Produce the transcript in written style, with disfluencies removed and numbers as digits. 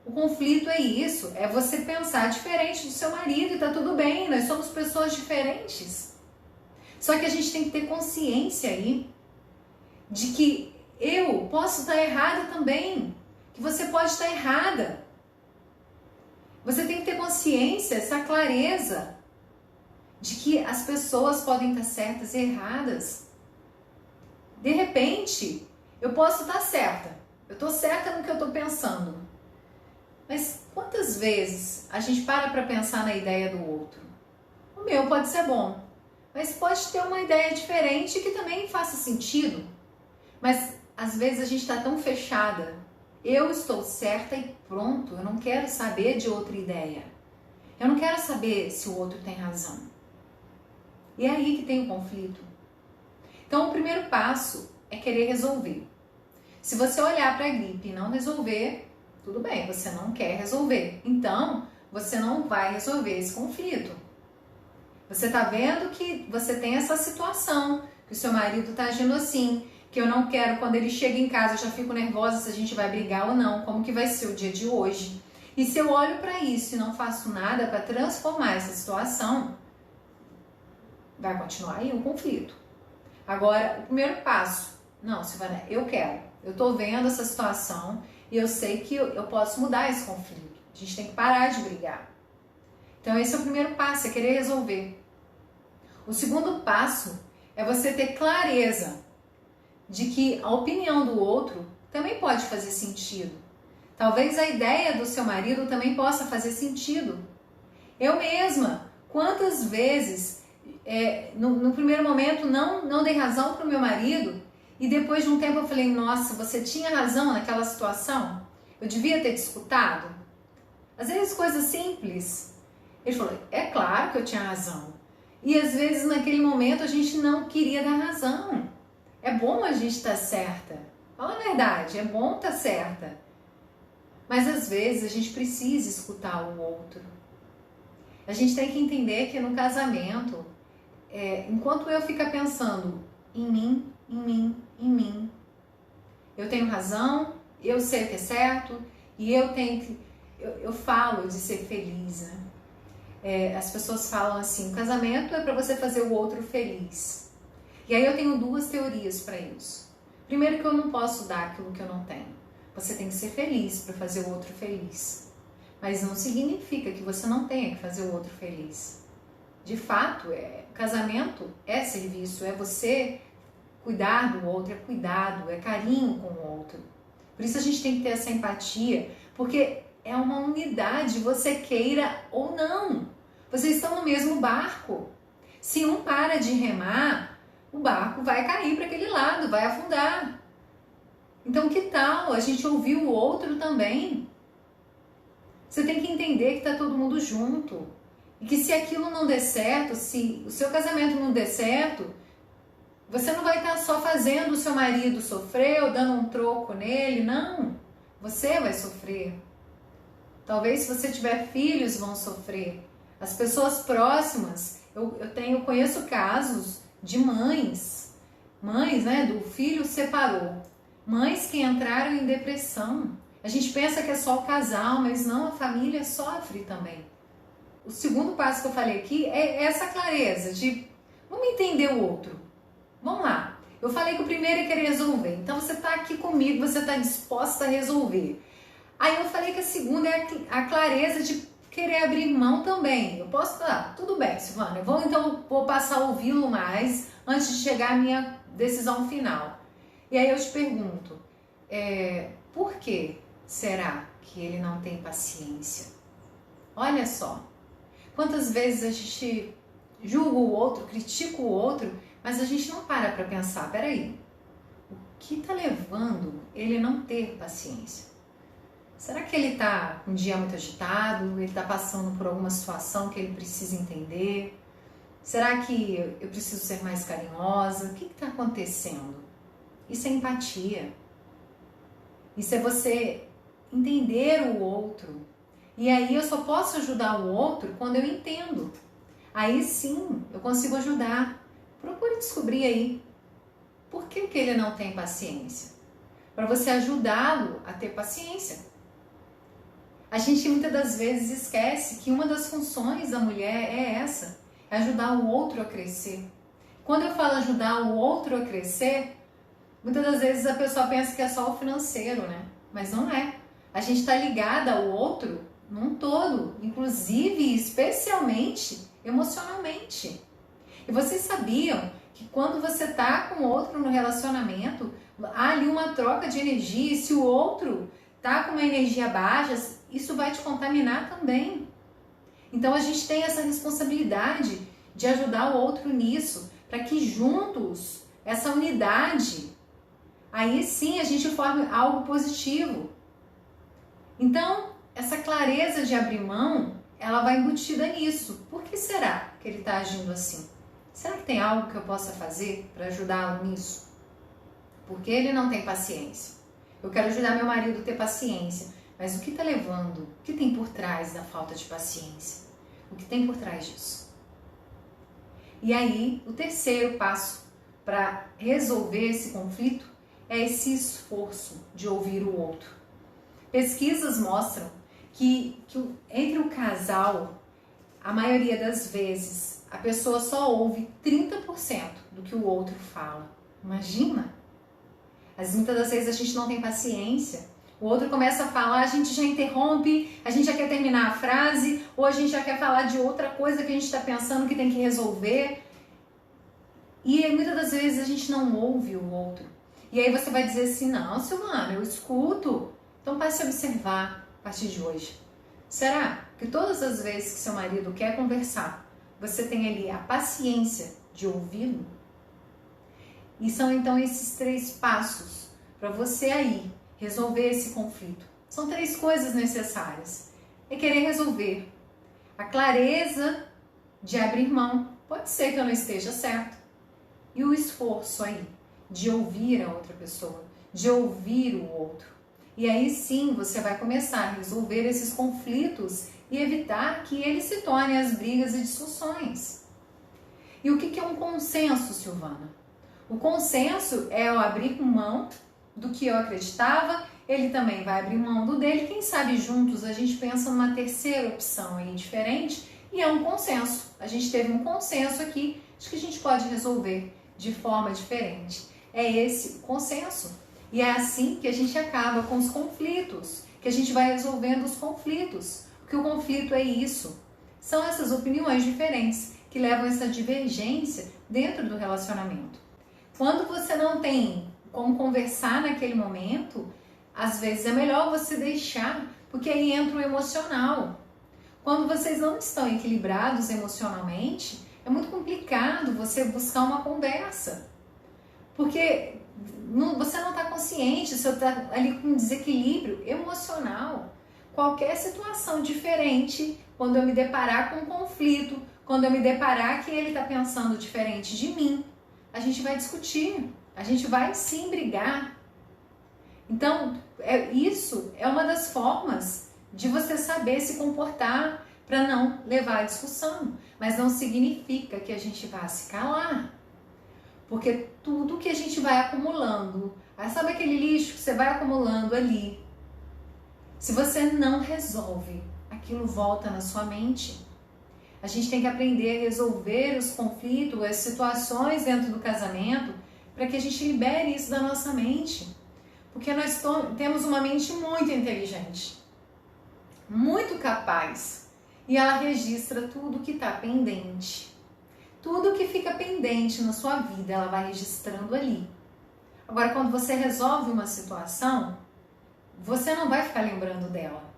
O conflito é isso, é você pensar diferente do seu marido e tá tudo bem, nós somos pessoas diferentes. Só que a gente tem que ter consciência aí de que eu posso estar errada também, que você pode estar errada. Você tem que ter consciência, essa clareza de que as pessoas podem estar certas e erradas. De repente, eu posso estar certa. Eu estou certa no que eu estou pensando. Mas quantas vezes a gente para pensar na ideia do outro? O meu pode ser bom, mas pode ter uma ideia diferente que também faça sentido. Mas às vezes a gente está tão fechada. Eu estou certa e pronto, eu não quero saber de outra ideia. Eu não quero saber se o outro tem razão. E é aí que tem o conflito. Então o primeiro passo é querer resolver. Se você olhar para a gripe e não resolver, tudo bem, você não quer resolver. Então, você não vai resolver esse conflito. Você está vendo que você tem essa situação, que o seu marido está agindo assim, que eu não quero, quando ele chega em casa, eu já fico nervosa se a gente vai brigar ou não, como que vai ser o dia de hoje. E se eu olho para isso e não faço nada para transformar essa situação, vai continuar aí o conflito. Agora, o primeiro passo, não, Silvana, eu quero, eu estou vendo essa situação e eu sei que eu posso mudar esse conflito. A gente tem que parar de brigar. Então esse é o primeiro passo, é querer resolver. O segundo passo é você ter clareza de que a opinião do outro também pode fazer sentido. Talvez a ideia do seu marido também possa fazer sentido. Eu mesma, quantas vezes, no primeiro momento, não dei razão para o meu marido e depois de um tempo eu falei, nossa, você tinha razão naquela situação? Eu devia ter te escutado? Às vezes coisas simples. Ele falou, é claro que eu tinha razão. E às vezes naquele momento a gente não queria dar razão. É bom a gente estar certa. Fala a verdade, é bom estar certa. Mas às vezes a gente precisa escutar o outro. A gente tem que entender que no casamento, enquanto eu ficar pensando em mim, eu tenho razão, eu sei o que é certo e eu tenho que... Eu falo de ser feliz, né? As pessoas falam assim, o casamento é para você fazer o outro feliz. E aí eu tenho duas teorias para isso. Primeiro, que eu não posso dar aquilo que eu não tenho. Você tem que ser feliz para fazer o outro feliz. Mas não significa que você não tenha que fazer o outro feliz. De fato, casamento é serviço, é você cuidar do outro, é cuidado, é carinho com o outro. Por isso a gente tem que ter essa empatia, porque é uma unidade, você queira ou não. Vocês estão no mesmo barco. Se um para de remar, o barco vai cair para aquele lado, vai afundar. Então que tal a gente ouvir o outro também? Você tem que entender que está todo mundo junto. E que se aquilo não der certo, se o seu casamento não der certo, você não vai estar só fazendo o seu marido sofrer ou dando um troco nele, não. Você vai sofrer. Talvez se você tiver filhos vão sofrer. As pessoas próximas, eu conheço casos de mães, né, do filho separou. Mães que entraram em depressão. A gente pensa que é só o casal, mas não, a família sofre também. O segundo passo que eu falei aqui é essa clareza de vamos entender o outro. Vamos lá. Eu falei que o primeiro é querer resolver. Então você está aqui comigo, você está disposta a resolver. Aí eu falei que a segunda é a clareza de querer abrir mão também. Eu posso falar, tudo bem, Silvana, vou passar a ouvi-lo mais antes de chegar à minha decisão final. E aí eu te pergunto, por que será que ele não tem paciência? Olha só, quantas vezes a gente julga o outro, critica o outro, mas a gente não para pensar, peraí, o que está levando ele não ter paciência? Será que ele está com um dia muito agitado, ele está passando por alguma situação que ele precisa entender? Será que eu preciso ser mais carinhosa? O que está acontecendo? Isso é empatia. Isso é você entender o outro. E aí eu só posso ajudar o outro quando eu entendo. Aí sim, eu consigo ajudar. Procure descobrir aí por que ele não tem paciência. Para você ajudá-lo a ter paciência. A gente muitas das vezes esquece que uma das funções da mulher é essa, é ajudar o outro a crescer. Quando eu falo ajudar o outro a crescer, muitas das vezes a pessoa pensa que é só o financeiro, né? Mas não é. A gente está ligada ao outro num todo, inclusive e especialmente emocionalmente. E vocês sabiam que quando você está com o outro no relacionamento, há ali uma troca de energia, e se o outro tá com uma energia baixa, isso vai te contaminar também. Então a gente tem essa responsabilidade de ajudar o outro nisso, para que juntos, essa unidade, aí sim a gente forme algo positivo. Então, essa clareza de abrir mão, ela vai embutida nisso. Por que será que ele está agindo assim? Será que tem algo que eu possa fazer para ajudá-lo nisso? Porque ele não tem paciência. Eu quero ajudar meu marido a ter paciência, mas o que está levando? O que tem por trás da falta de paciência? O que tem por trás disso? E aí, o terceiro passo para resolver esse conflito é esse esforço de ouvir o outro. Pesquisas mostram que entre o casal, a maioria das vezes, a pessoa só ouve 30% do que o outro fala. Imagina! Muitas das vezes a gente não tem paciência. O outro começa a falar, a gente já interrompe, a gente já quer terminar a frase, ou a gente já quer falar de outra coisa que a gente está pensando que tem que resolver. E muitas das vezes a gente não ouve o outro. E aí você vai dizer assim, não, Silvana, eu escuto. Então passe a observar a partir de hoje. Será que todas as vezes que seu marido quer conversar, você tem ali a paciência de ouvi-lo? E são então esses 3 passos para você aí resolver esse conflito. São 3 coisas necessárias. É querer resolver. A clareza de abrir mão. Pode ser que eu não esteja certo. E o esforço aí de ouvir a outra pessoa, de ouvir o outro. E aí sim você vai começar a resolver esses conflitos e evitar que eles se tornem as brigas e discussões. E o que é um consenso, Silvana? O consenso é eu abrir mão do que eu acreditava, ele também vai abrir mão do dele, quem sabe juntos a gente pensa numa terceira opção aí diferente e é um consenso. A gente teve um consenso aqui, acho que a gente pode resolver de forma diferente. É esse o consenso. E é assim que a gente acaba com os conflitos, que a gente vai resolvendo os conflitos. Porque o conflito é isso. São essas opiniões diferentes que levam a essa divergência dentro do relacionamento. Quando você não tem como conversar naquele momento, às vezes é melhor você deixar, porque aí entra o emocional. Quando vocês não estão equilibrados emocionalmente, é muito complicado você buscar uma conversa. Porque você não está consciente, você está ali com um desequilíbrio emocional. Qualquer situação diferente, quando eu me deparar com um conflito, quando eu me deparar que ele está pensando diferente de mim, a gente vai discutir, a gente vai sim brigar. Então, isso é uma das formas de você saber se comportar para não levar a discussão. Mas não significa que a gente vá se calar. Porque tudo que a gente vai acumulando, sabe aquele lixo que você vai acumulando ali? Se você não resolve, aquilo volta na sua mente. A gente tem que aprender a resolver os conflitos, as situações dentro do casamento, para que a gente libere isso da nossa mente. Porque nós temos uma mente muito inteligente, muito capaz, e ela registra tudo que está pendente. Tudo que fica pendente na sua vida, ela vai registrando ali. Agora, quando você resolve uma situação, você não vai ficar lembrando dela.